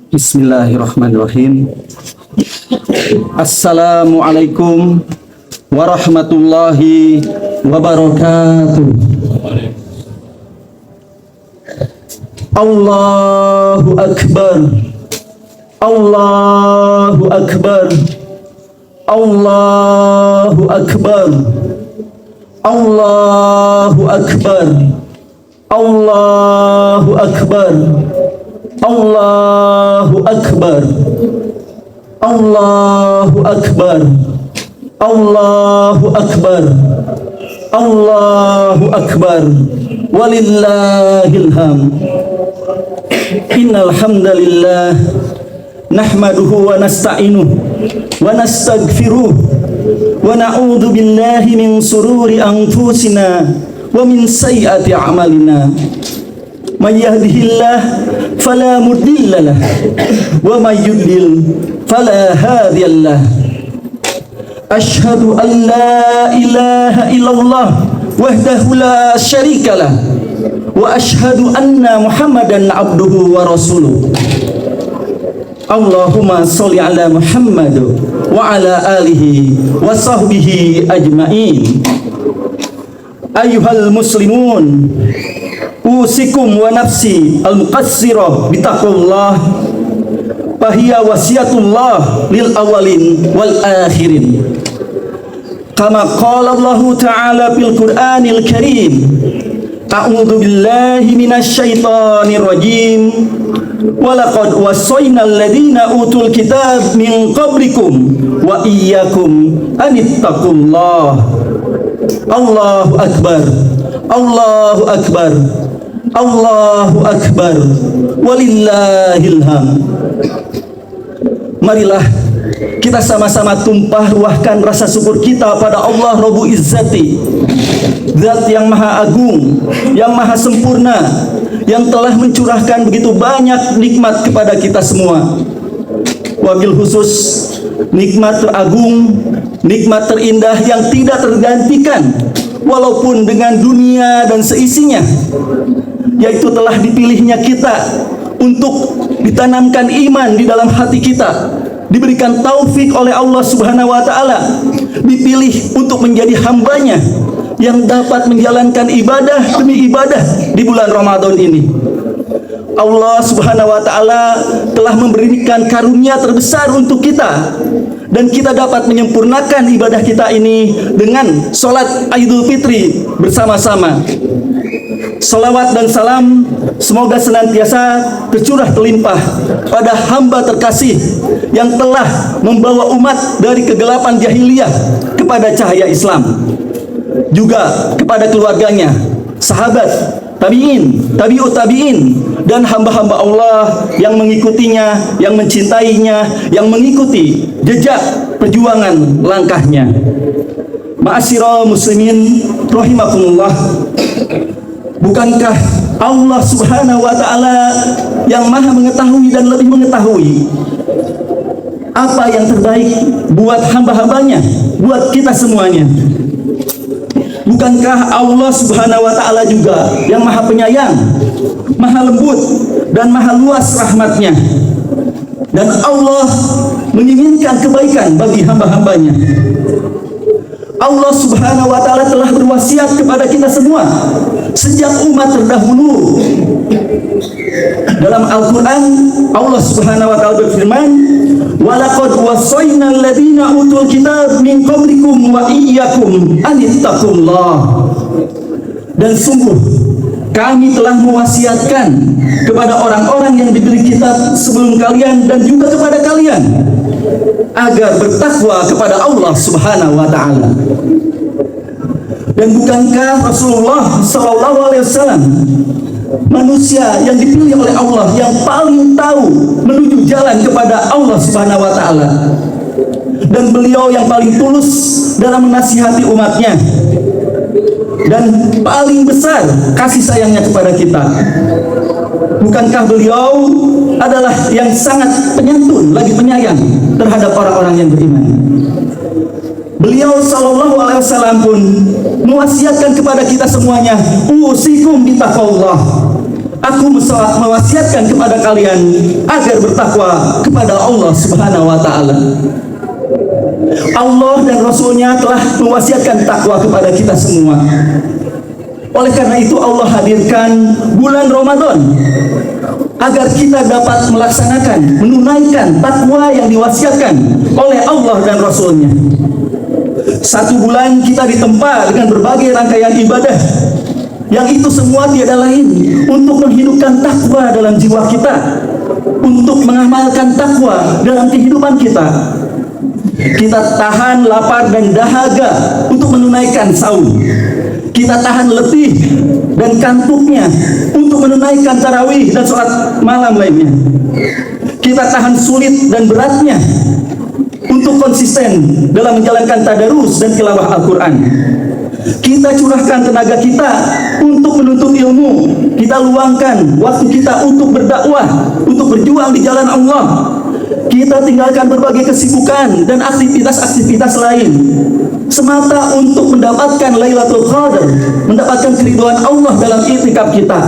Bismillahirrahmanirrahim. Assalamualaikum warahmatullahi wabarakatuh. Allahu Akbar. Allahu Akbar. Allahu Akbar. Allahu Akbar. Allahu Akbar. Allahu Akbar. Allahu Akbar. Allahu Akbar. Allahu Akbar. Walillahil hamd. Innal hamdalillah nahmaduhu wa nasta'inuhu wa nastaghfiruh wa na'udzu billahi min sururi anfusina wa min sayyiati a'malina. May yahdihillah fala mudilla lahu wa may yudlil fala hadiyalah. Asyhadu an la ilaha illallah wahdahu la syarikalah wa asyhadu anna Muhammadan abduhu wa rasuluh. Allahumma sholli ala Muhammad wa ala alihi wa sahbihi ajmain. Ayyuhal muslimun, usikum wa nafsi al-muqassirah bitaqullah, fahiya wasiyatullah lil awalin wal akhirin. Kama qala Allah ta'ala fil Qur'anil Karim, a'udzu billahi minasy syaithanir rajim. Walaqad wassayna alladziina utul kitab min qablikum wa iyyakum anittaqullah. Allahu Akbar. Allahu Akbar. Allahu Akbar. Walillahil hamd. Marilah kita sama-sama tumpah ruahkan rasa syukur kita pada Allah Rabbul Izzati, Zat yang maha agung, yang maha sempurna, yang telah mencurahkan begitu banyak nikmat kepada kita semua. Wabil khusus nikmat teragung, nikmat terindah yang tidak tergantikan walaupun dengan dunia dan seisinya, yaitu telah dipilihnya kita untuk ditanamkan iman di dalam hati kita, diberikan taufik oleh Allah Subhanahu wa ta'ala, dipilih untuk menjadi hambanya yang dapat menjalankan ibadah demi ibadah di bulan Ramadan ini. Allah Subhanahu wa ta'ala telah memberikan karunia terbesar untuk kita, dan kita dapat menyempurnakan ibadah kita ini dengan sholat Idul Fitri bersama-sama. Salawat dan salam semoga senantiasa tercurah terlimpah pada hamba terkasih yang telah membawa umat dari kegelapan jahiliyah kepada cahaya Islam, juga kepada keluarganya, sahabat, tabi'in, tabi'ut tabi'in, dan hamba-hamba Allah yang mengikutinya, yang mencintainya, yang mengikuti jejak perjuangan langkahnya. Ma'asyiral muslimin rahimakumullah, bukankah Allah Subhanahu wa ta'ala yang maha mengetahui dan lebih mengetahui apa yang terbaik buat hamba-hambanya, buat kita semuanya? Bukankah Allah Subhanahu wa ta'ala juga yang maha penyayang, maha lembut, dan maha luas rahmatnya, dan Allah menginginkan kebaikan bagi hamba-hambanya? Allah Subhanahu wa ta'ala telah berwasiat kepada kita semua sejak umat terdahulu. Dalam Al-Quran, Allah Subhanahu wa ta'ala berfirman, walaqad wassayna alladziina utul kitab min qablikum wa iyyakum anittaqullah. Dan sungguh kami telah mewasiatkan kepada orang-orang yang diberi kitab sebelum kalian dan juga kepada kalian agar bertakwa kepada Allah Subhanahu wa ta'ala. Dan bukankah Rasulullah SAW manusia yang dipilih oleh Allah yang paling tahu menuju jalan kepada Allah Subhanahu wa ta'ala, dan beliau yang paling tulus dalam menasihati umatnya, dan paling besar kasih sayangnya kepada kita? Bukankah beliau adalah yang sangat penyantun lagi penyayang terhadap orang-orang yang beriman? Beliau sallallahu alaihi wasallam pun mewasiatkan kepada kita semuanya, usikum bitaqwallah, aku mewasiatkan kepada kalian agar bertakwa kepada Allah Subhanahu wa taala. Allah dan Rasulnya telah mewasiatkan takwa kepada kita semua. Oleh karena itu Allah hadirkan bulan Ramadan agar kita dapat melaksanakan, menunaikan takwa yang diwasiatkan oleh Allah dan Rasulnya. Satu bulan kita ditempa dengan berbagai rangkaian ibadah, yang itu semua tiada lain untuk menghidupkan takwa dalam jiwa kita, untuk mengamalkan takwa dalam kehidupan kita. Kita tahan lapar dan dahaga untuk menunaikan saum. Kita tahan letih dan kantuknya untuk menunaikan tarawih dan sholat malam lainnya. Kita tahan sulit dan beratnya untuk konsisten dalam menjalankan tadarus dan tilawah Al-Quran. Kita curahkan tenaga kita untuk menuntut ilmu. Kita luangkan waktu kita untuk berdakwah, untuk berjuang di jalan Allah. Kita tinggalkan berbagai kesibukan dan aktivitas-aktivitas lain semata untuk mendapatkan Lailatul Qadar, mendapatkan keridhaan Allah dalam i'tikaf kita.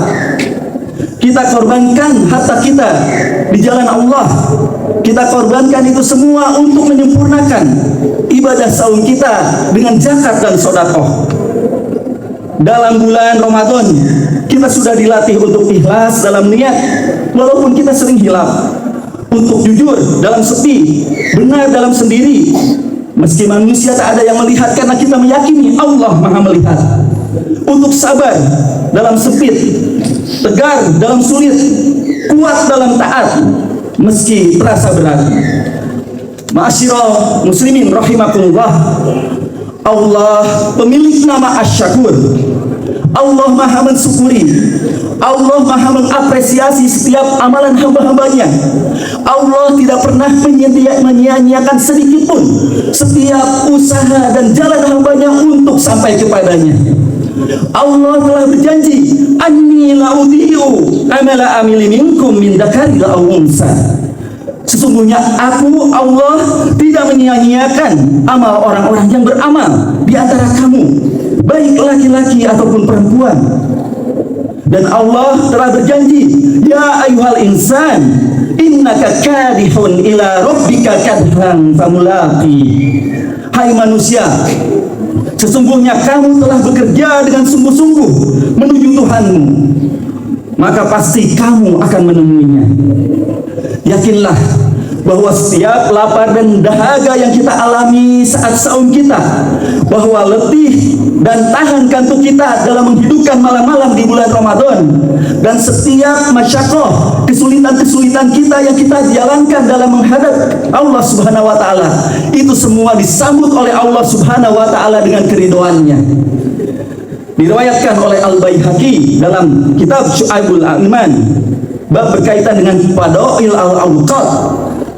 Kita korbankan harta kita di jalan Allah. Kita korbankan itu semua untuk menyempurnakan ibadah saum kita dengan zakat dan sedekah. Dalam bulan Ramadan kita sudah dilatih untuk ikhlas dalam niat, walaupun kita sering hilaf, untuk jujur dalam sepi, benar dalam sendiri, meski manusia tak ada yang melihat, karena kita meyakini Allah Maha melihat. Untuk sabar dalam sempit, tegar dalam sulit, kuat dalam taat meski terasa berat. Ma'asyiral muslimin rahimakumullah, Allah pemilik nama Asy-Syakur. Allah Maha mensyukuri, Allah Maha mengapresiasi setiap amalan hamba-hambanya. Allah tidak pernah menyia-nyiakan sedikit pun setiap usaha dan jalan hambanya untuk sampai kepadanya. Allah telah berjanji, anni la'udhi'u amala amili minkum min dzakarin aw unsa. Sesungguhnya aku Allah tidak menyia-nyiakan amal orang-orang yang beramal di antara kamu, baik laki-laki ataupun perempuan. Dan Allah telah berjanji, ya ayyuhal insan innaka kadihun ila rabbika kadhan famulaqi. Hai manusia, sesungguhnya kamu telah bekerja dengan sungguh-sungguh menuju Tuhanmu, maka pasti kamu akan menemuinya. Yakinlah bahwa setiap lapar dan dahaga yang kita alami saat saum kita, bahwa letih dan tahan kantuk kita dalam menghidupkan malam-malam di bulan Ramadan, dan setiap masyakoh, kesulitan-kesulitan kita yang kita jalankan dalam menghadap Allah Subhanahu wa taala, itu semua disambut oleh Allah Subhanahu wa taala dengan keridhoannya. Diriwayatkan oleh Al-Baihaqi dalam kitab Syu'aibul Iman, bab berkaitan dengan Fadail al-Awqat.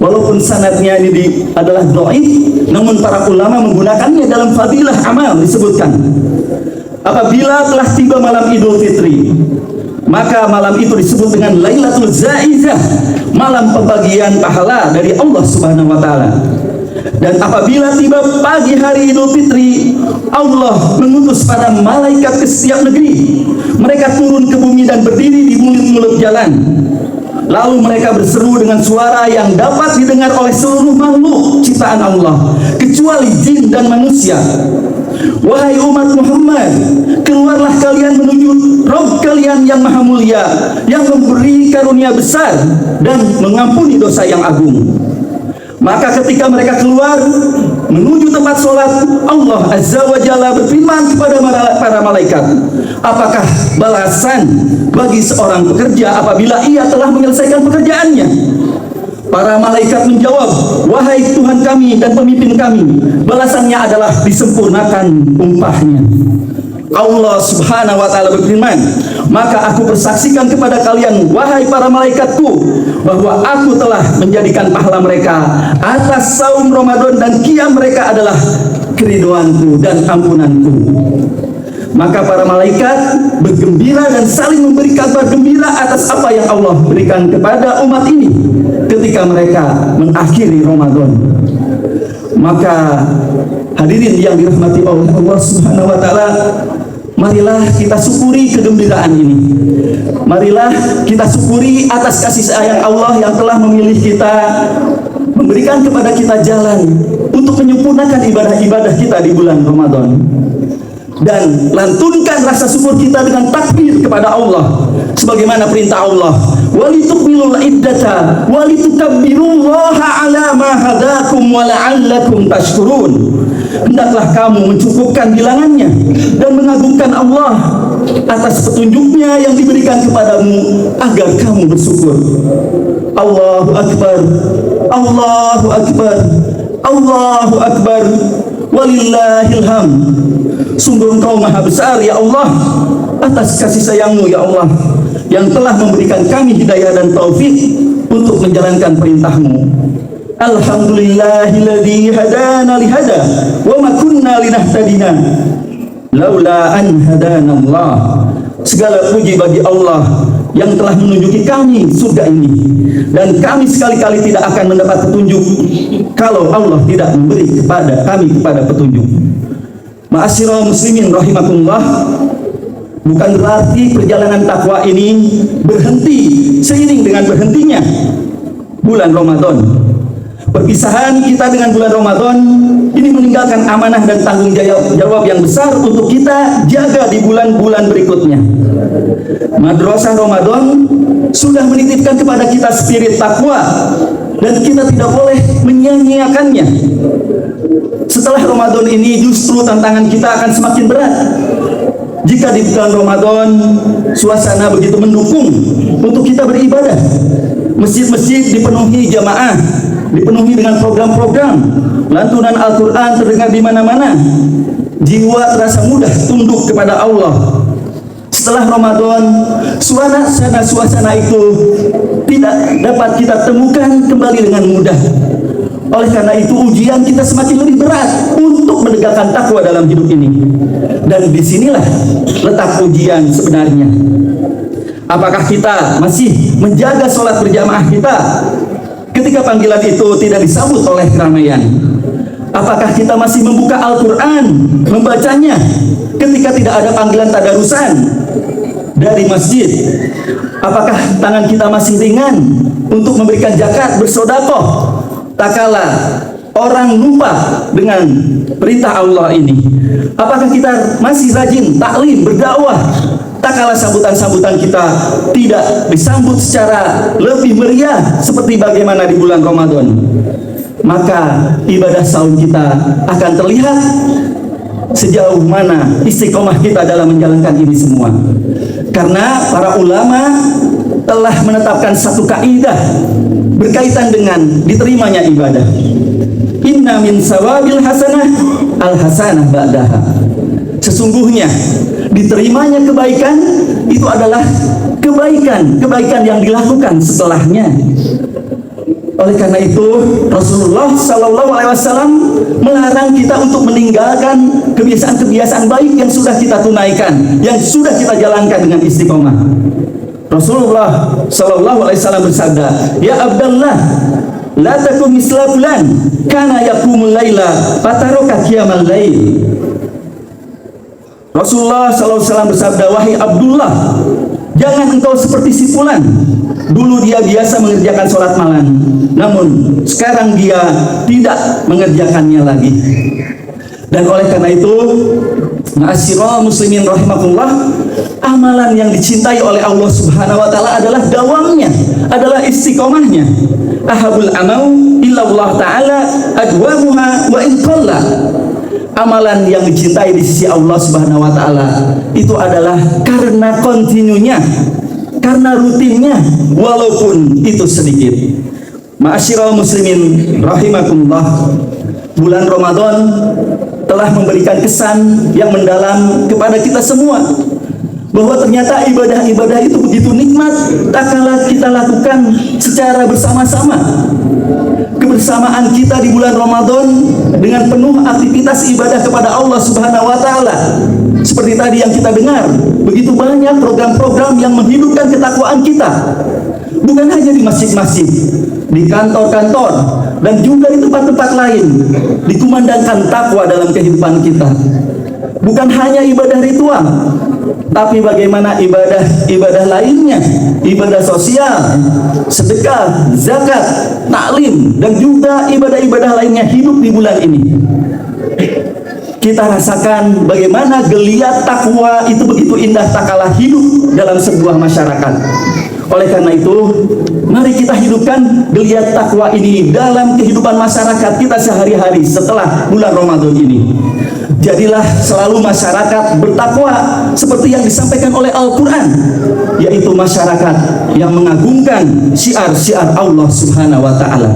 Walaupun sanadnya ini adalah dhaif, namun para ulama menggunakannya dalam fadilah amal. Disebutkan, apabila telah tiba malam Idul Fitri, maka malam itu disebut dengan Lailatul Zaizah, malam pembagian pahala dari Allah Subhanahu wa taala. Dan apabila tiba pagi hari Idul Fitri, Allah mengutus para malaikat ke setiap negeri. Mereka turun ke bumi dan berdiri di mulut-mulut jalan. Lalu mereka berseru dengan suara yang dapat didengar oleh seluruh makhluk ciptaan Allah, kecuali jin dan manusia. Wahai umat Muhammad, keluarlah kalian menuju Rabb kalian yang maha mulia, yang memberi karunia besar dan mengampuni dosa yang agung. Maka ketika mereka keluar menuju tempat sholat, Allah Azza wa Jalla berfirman kepada para malaikat, apakah balasan bagi seorang pekerja apabila ia telah menyelesaikan pekerjaannya? Para malaikat menjawab, wahai Tuhan kami dan pemimpin kami, balasannya adalah disempurnakan upahnya. Allah Subhanahu wa taala berfirman, maka aku bersaksikan kepada kalian, wahai para malaikatku, bahwa aku telah menjadikan pahala mereka atas saum Ramadan dan qiyam mereka adalah keridhoanku dan ampunanku. Maka para malaikat bergembira dan saling memberi kabar gembira atas apa yang Allah berikan kepada umat ini ketika mereka mengakhiri Ramadan. Maka hadirin yang dirahmati oleh Allah Subhanahu wa taala, Marilah kita syukuri kegembiraan ini. Marilah kita syukuri atas kasih sayang Allah yang telah memilih kita, memberikan kepada kita jalan untuk menyempurnakan ibadah-ibadah kita di bulan Ramadan. Dan lantunkan rasa syukur kita dengan takbir kepada Allah sebagaimana perintah Allah, walitukmilul iddata walitukabbirullaha ala ma hadakum wa la'allakum tashkurun. Hendaklah kamu mencukupkan bilangannya dan mengagungkan Allah atas petunjuknya yang diberikan kepadamu agar kamu bersyukur. Allahu Akbar, Allahu Akbar, Allahu Akbar, walillahil hamd. Sungguh Engkau maha besar ya Allah, atas kasih sayang-Mu ya Allah yang telah memberikan kami hidayah dan taufik untuk menjalankan perintah-Mu. Alhamdulillahilladzi hadana lihada wa ma kunna linahtadina laula an hadanallah. Segala puji bagi Allah yang telah menunjuki kami surga ini, dan kami sekali-kali tidak akan mendapat petunjuk kalau Allah tidak memberi kepada kami petunjuk. Ma'asyiral muslimin rahimakumullah, bukan berarti perjalanan takwa ini berhenti seiring dengan berhentinya bulan Ramadan. Perpisahan kita dengan bulan Ramadan ini meninggalkan amanah dan tanggung jawab yang besar untuk kita jaga di bulan-bulan berikutnya. Madrasah Ramadan sudah menitipkan kepada kita spirit takwa dan kita tidak boleh menyia-nyiakannya. Setelah Ramadan ini justru tantangan kita akan semakin berat. Jika di bulan Ramadan suasana begitu mendukung untuk kita beribadah, masjid-masjid dipenuhi jamaah, dipenuhi dengan program-program, lantunan Al-Quran terdengar di mana-mana, jiwa terasa mudah tunduk kepada Allah. Setelah Ramadan, suasana itu tidak dapat kita temukan kembali dengan mudah. Oleh karena itu ujian kita semakin lebih berat untuk menegakkan takwa dalam hidup ini. Dan disinilah letak ujian sebenarnya. Apakah kita masih menjaga sholat berjamaah kita ketika panggilan itu tidak disambut oleh keramaian? Apakah kita masih membuka Al-Quran, membacanya ketika tidak ada panggilan tadarusan dari masjid? Apakah tangan kita masih ringan untuk memberikan zakat, bersedekah tak kala orang lupa dengan perintah Allah ini? Apakah kita masih rajin taklim, berdakwah tak kala sambutan-sambutan kita tidak disambut secara lebih meriah seperti bagaimana di bulan Ramadan? Maka ibadah saum kita akan terlihat sejauh mana istiqomah kita dalam menjalankan ini semua. Karena para ulama telah menetapkan satu kaidah berkaitan dengan diterimanya ibadah. Inna min sawabil hasanah al hasanah ba'daha. Sesungguhnya diterimanya kebaikan itu adalah kebaikan yang dilakukan setelahnya. Oleh karena itu Rasulullah SAW melarang kita untuk meninggalkan kebiasaan-kebiasaan baik yang sudah kita tunaikan, yang sudah kita jalankan dengan istiqomah. Rasulullah SAW bersabda, ya Abdullah, la takum misla fulan kana yaqumul laila fataroka qiyamal lail. Rasulullah SAW bersabda, wahai Abdullah, jangan engkau seperti si fulan. Dulu dia biasa mengerjakan sholat malam, namun sekarang dia tidak mengerjakannya lagi. Dan oleh karena itu, ma'asyiral muslimin rahimakumullah, amalan yang dicintai oleh Allah Subhanahu wa taala adalah dawamnya, adalah istiqomahnya. Ahabul amal illallah taala adwamuha wa in qalla. Amalan yang dicintai di sisi Allah Subhanahu wa taala itu adalah karena kontinunya, karena rutinnya, walaupun itu sedikit. Ma'asyiral muslimin rahimakumullah, bulan Ramadan telah memberikan kesan yang mendalam kepada kita semua, bahwa ternyata ibadah-ibadah itu begitu nikmat tak kala kita lakukan secara bersama-sama. Kebersamaan kita di bulan Ramadan dengan penuh aktivitas ibadah kepada Allah Subhanahu wa taala. Seperti tadi yang kita dengar, begitu banyak program-program yang menghidupkan ketakwaan kita. Bukan hanya di masjid-masjid, di kantor-kantor, dan juga di tempat-tempat lain dikumandangkan takwa dalam kehidupan kita. bukan hanya ibadah ritual, tapi bagaimana ibadah lainnya, ibadah sosial, sedekah, zakat, taklim, dan juga ibadah-ibadah lainnya hidup di bulan ini. Kita rasakan bagaimana geliat takwa itu begitu indah tak kalah hidup dalam sebuah masyarakat. Oleh karena itu, mari kita hidupkan geliat takwa ini dalam kehidupan masyarakat kita sehari-hari setelah bulan Ramadan ini. Jadilah selalu masyarakat bertakwa seperti yang disampaikan oleh Al-Quran, yaitu masyarakat yang mengagungkan syiar-syiar Allah Subhanahu wa Ta'ala.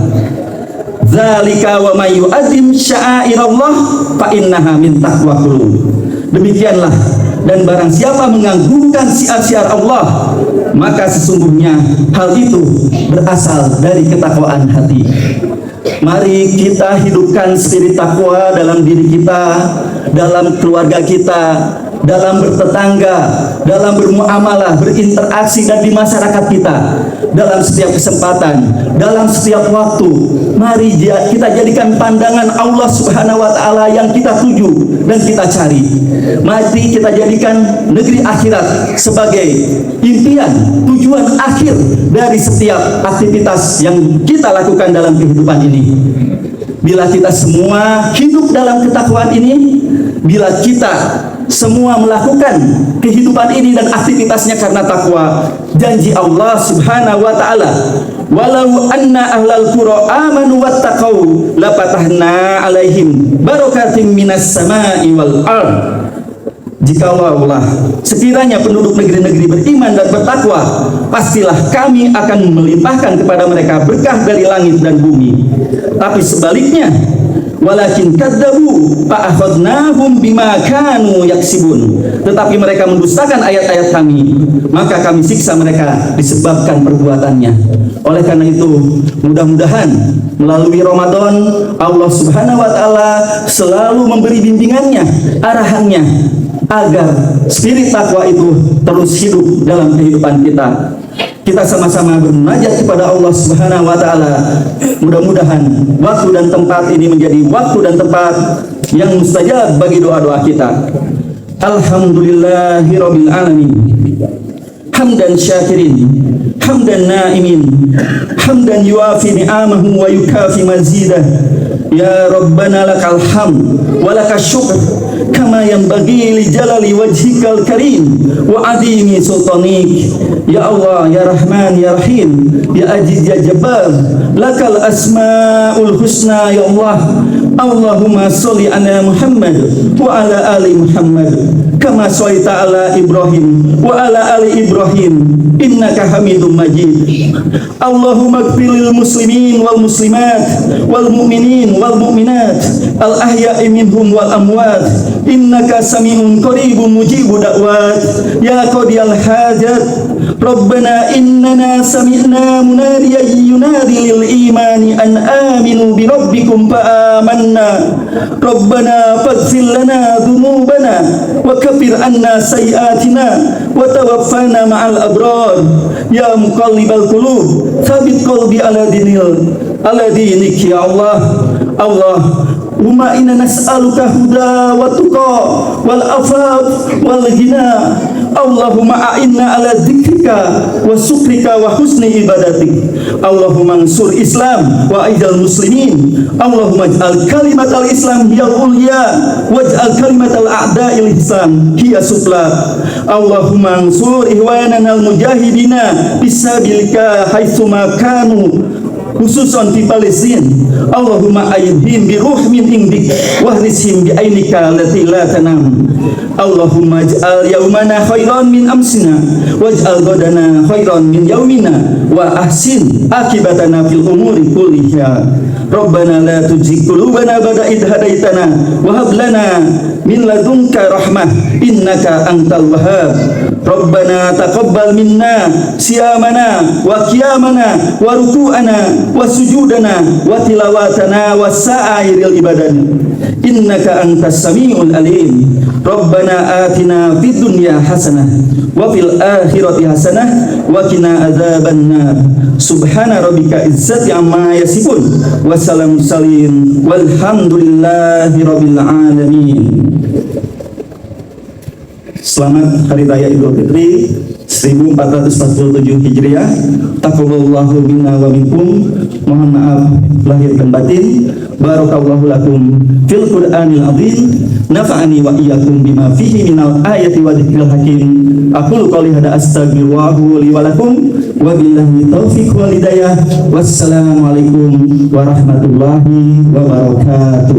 Dzalika wa may yu'azzim sya'airallah fa innaha min taqwa qulub. Demikianlah, dan barang siapa mengagungkan syiar-syiar Allah, maka sesungguhnya hal itu berasal dari ketakwaan hati. Mari kita hidupkan spirit takwa dalam diri kita, dalam keluarga kita, dalam bertetangga, dalam bermuamalah, berinteraksi, dan di masyarakat kita, dalam setiap kesempatan, dalam setiap waktu. Mari kita jadikan pandangan Allah Subhanahu wa Ta'ala yang kita tuju dan kita cari. Mari kita jadikan negeri akhirat sebagai impian, tujuan akhir dari setiap aktivitas yang kita lakukan dalam kehidupan ini. Bila kita semua hidup dalam ketakwaan ini, bila kita semua melakukan kehidupan ini dan aktivitasnya karena takwa, janji Allah Subhanahu wa Ta'ala, walau anna ahlal qura amanu wattaqau lafatahna alaihim barakatim minas sama'i wal ard. Jikalau Allah, sekiranya penduduk negeri-negeri beriman dan bertakwa, pastilah kami akan melimpahkan kepada mereka berkah dari langit dan bumi. Tapi sebaliknya, walakin kadzabu fa akhadnahum bima kanu yaksibun. Tetapi mereka mendustakan ayat-ayat kami, maka kami siksa mereka disebabkan perbuatannya. Oleh karena itu, mudah-mudahan melalui Ramadan Allah Subhanahu wa Ta'ala selalu memberi bimbingannya, arahannya, agar spirit takwa itu terus hidup dalam kehidupan kita. Kita sama-sama bermunajat kepada Allah Subhanahu wa Ta'ala. Mudah-mudahan waktu dan tempat ini menjadi waktu dan tempat yang mustajab bagi doa-doa kita. Alhamdulillahirabbil alamin. Hamdan syakirin, hamdan naimin, hamdan yuafi ni'amahu wa yukafi mazidah. Ya Rabbana lakal hamd wa lakas syukr kama yanbaghi li jalali wajhikal karim wa adimi sultanik. Ya Allah, ya Rahman, ya Rahim, ya Aziz, ya Jabbar, lakal asmaul husna. Ya Allah, Allahumma sholli ala Muhammad wa ala ali Muhammad kama shallaita ala Ibrahim wa ala ali Ibrahim innaka Hamidum Majid. Allahumma ighfir lil muslimin wal muslimat wal mu'minin wal mu'minat al ahya'i minhum wal amwat innaka sami'un qaribun mujibud da'wat. Ya qadiyal hajat, Rabbana innana sami'na munadiyan yunadi lil imani an aminu bi rabbikum fa amanna. Rabbana faghfir lana dhunubana wa kaffir anna sayyi'atina wa tawaffana ma'al abrar. Ya muqallibal qulub, tsabbit qalbi ala dinik. Ya Allah, Allahumma inna nas'aluka huda wa tuqa wal afaf wal ghina. Allahumma a'inna ala dzikrika wa syukrika wa husni ibadatik. Allahumma ansur Islam wa aidal muslimin. Allahumma ij'al kalimatal Islam hiya ulya waj'al kalimatal a'da'il Islam hiya sufla. Allahumma ansur ihwanana al mujahidina bisabilika haitsuma kanu, khususan di Palestina. Allahumma ayyidhim bi ruhmin indik wahrisim bi ainika allati la tanam. Allahumma ij'al yaumana khairan min amsina waj'al ghadana khairan min yaumina wa ahsin akibatana fil umuri kulliha. Rabbana la tuzigh qulubana ba'da idh hadaitana wa hab lana min ladunka rahmah innaka antal wahhab. Rabbana taqabbal minna siyamana wa qiyamana wa ruku'ana wa sujudana wa tilawatana wa sa'iril ibadana innaka antas samiul alim. Rabbana atina fid dunya hasanah wa fil akhirati hasanah wa qina adzabannar. Subhana rabbika izzati amma yasifun wa salamun alal mursalin walhamdulillahi rabbil alamin. Selamat Hari Raya Idul Fitri 1447 Hijriah. Taqabbalallahu minna wa minkum. Mohon maaf lahir dan batin. Barakallahu lakum fil Qur'anil azim. Nafa'ani wa iyyakum bima fihi minal ayati wa dzikril hakim. Aqulu qouli hadza astaghfirullahu li wa lakum wa billahi taufiq wal hidayah. Wassalamualaikum warahmatullahi wabarakatuh.